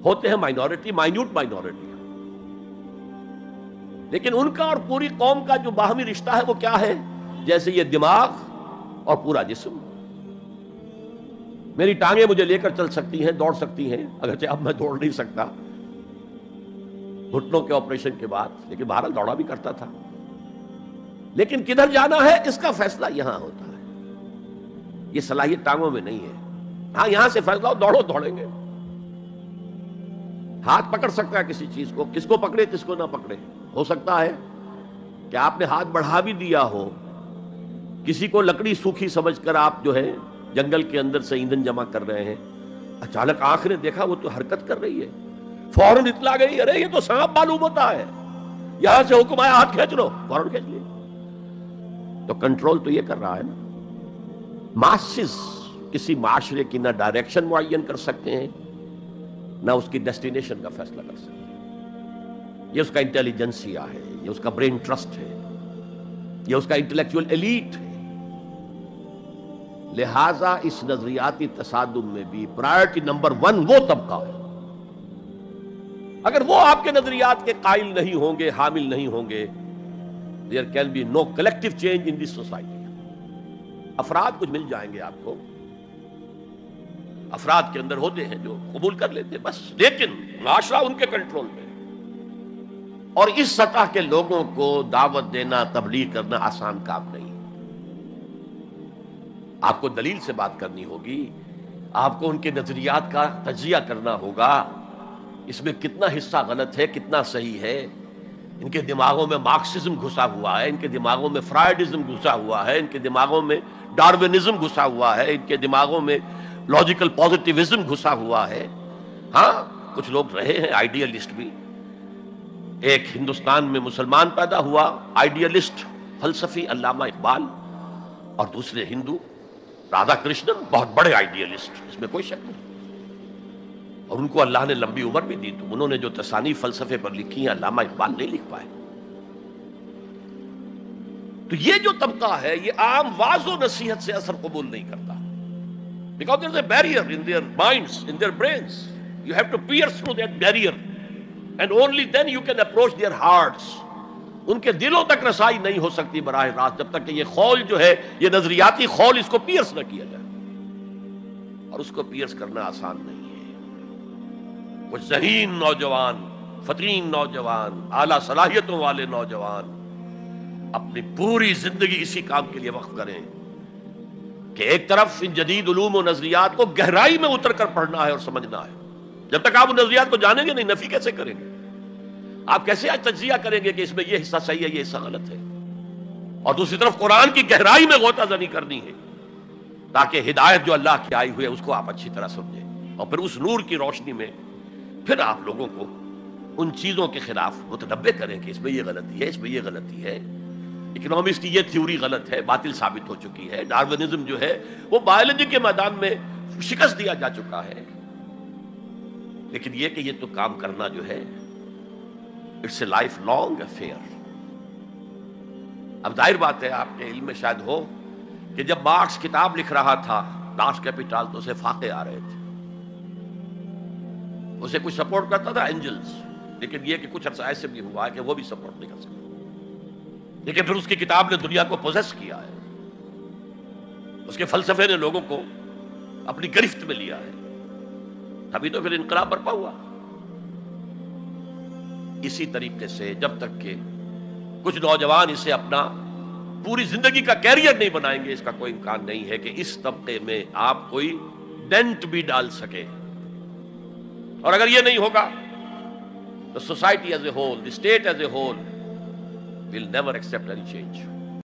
ہوتے ہیں minority, minute minority, لیکن ان کا اور پوری قوم کا جو باہمی رشتہ ہے وہ کیا ہے؟ جیسے یہ دماغ اور پورا جسم. میری ٹانگیں مجھے لے کر چل سکتی ہیں، دوڑ سکتی ہیں، اگرچہ اب میں دوڑ نہیں سکتا گھٹنوں کے آپریشن کے بعد، لیکن بہرحال دوڑا بھی کرتا تھا. لیکن کدھر جانا ہے اس کا فیصلہ یہاں ہوتا ہے. یہ صلاحیت ٹانگوں میں نہیں ہے. ہاں یہاں سے فیصلہ ہو، دوڑو، دوڑیں گے. ہاتھ پکڑ سکتا ہے کسی چیز کو، کس کو پکڑے کس کو نہ پکڑے. ہو سکتا ہے کہ آپ نے ہاتھ بڑھا بھی دیا ہو، کسی کو لکڑی سوکھی سمجھ کر آپ جو ہے جنگل کے اندر سے ایندھن جمع کر رہے ہیں، اچانک آنکھ نے دیکھا وہ تو حرکت کر رہی ہے، فوراً اطلاع گئی، ارے یہ تو سانپ معلوم ہوتا ہے، یہاں سے حکم آیا ہاتھ کھینچ لو، فوراً کھینچ لیا. تو کنٹرول تو یہ کر رہا ہے نا. ماسز کسی معاشرے کی نہ ڈائریکشن معین کر سکتے ہیں، نہ اس کی ڈیسٹینیشن کا فیصلہ کر سکتے ہیں. یہ اس کا انٹیلیجنسیا ہے، یہ اس کا برین ٹرسٹ ہے، یہ اس کا انٹلیکچوئل ایلیٹ ہے. لہذا اس نظریاتی تصادم میں بھی پرائرٹی نمبر 1 وہ طبقہ ہے. اگر وہ آپ کے نظریات کے قائل نہیں ہوں گے، حامل نہیں ہوں گے، there can be no collective change in this society. افراد کچھ مل جائیں گے آپ کو، افراد کے اندر ہوتے ہیں جو قبول کر لیتے بس، لیکن معاشرہ ان کے کنٹرول میں. اور اس سطح کے لوگوں کو دعوت دینا، تبلیغ کرنا آسان کام نہیں. آپ کو دلیل سے بات کرنی ہوگی، آپ کو ان کے نظریات کا تجزیہ کرنا ہوگا، اس میں کتنا حصہ غلط ہے، کتنا صحیح ہے. ان کے دماغوں میں مارکسزم گھسا ہوا ہے، ان کے دماغوں میں فرائیڈزم گھسا ہوا ہے، ان کے دماغوں میں ڈارونزم گھسا ہوا ہے، ان کے دماغوں میں لاجیکل پازیٹیوزم گھسا ہوا ہے. ہاں کچھ لوگ رہے ہیں آئیڈیلسٹ بھی. ایک ہندوستان میں مسلمان پیدا ہوا آئیڈیلسٹ فلسفی علامہ اقبال، اور دوسرے ہندو رادھا کرشنن، بہت بڑے آئیڈیلسٹ، اس میں کوئی شک نہیں. اور ان کو اللہ نے لمبی عمر بھی دی، تو انہوں نے جو تصانیف فلسفے پر لکھی ہیں علامہ اقبال نہیں لکھ پائے. تو یہ جو طبقہ ہے یہ عام واعظ و نصیحت سے اثر قبول نہیں کرتا. Because there is a barrier in their minds, in their brains. You have to pierce through that barrier, and only then you can approach their hearts. ان کے دلوں تک رسائی نہیں ہو سکتی براہ راست جب تک کہ یہ خول جو ہے، یہ نظریاتی خول، اس کو پیئرس نہ کیا جائے. اور اس کو پیئرس کرنا آسان نہیں ہے. وہ ذہین نوجوان، فترین نوجوان، اعلیٰ صلاحیتوں والے نوجوان اپنی پوری زندگی اسی کام کے لیے وقف کریں کہ ایک طرف ان جدید علوم و نظریات کو گہرائی میں اتر کر پڑھنا ہے اور سمجھنا ہے. جب تک آپ ان نظریات کو جانیں گے نہیں، نفی کیسے کریں گے؟ آپ کیسے آج تجزیہ کریں گے کہ اس میں یہ حصہ صحیح ہے، یہ حصہ غلط ہے؟ اور دوسری طرف قرآن کی گہرائی میں غوطہ زنی کرنی ہے تاکہ ہدایت جو اللہ کی آئی ہوئی ہے اس کو آپ اچھی طرح سمجھیں، اور پھر اس نور کی روشنی میں پھر آپ لوگوں کو ان چیزوں کے خلاف متنبع کریں کہ اس میں یہ غلطی ہے، اس میں یہ غلطی ہے. اکنامکس کی یہ تھیوری غلط ہے، باطل ثابت ہو چکی ہے. ڈارونزم جو ہے وہ بایولوجی کے میدان میں شکست دیا جا چکا ہے. لیکن یہ کہ یہ تو کام کرنا جو ہے it's a life long affair. اب ظاہر بات ہے آپ کے علم میں شاید ہو کہ جب مارکس کتاب لکھ رہا تھا ڈاس کیپیٹال تو اسے فاقے آ رہے تھے. اسے کچھ سپورٹ کرتا تھا اینجلز، لیکن یہ کہ کچھ عرصہ ایسے بھی ہوا ہے کہ وہ بھی سپورٹ نہیں کر سکتا. لیکن پھر اس کی کتاب نے دنیا کو پوزیس کیا ہے، اس کے فلسفے نے لوگوں کو اپنی گرفت میں لیا ہے، تبھی تو پھر انقلاب برپا ہوا. اسی طریقے سے جب تک کہ کچھ نوجوان اسے اپنا پوری زندگی کا کیریئر نہیں بنائیں گے، اس کا کوئی امکان نہیں ہے کہ اس طبقے میں آپ کوئی ڈینٹ بھی ڈال سکے. اور اگر یہ نہیں ہوگا تو society as a whole, the state as a whole will never accept any change.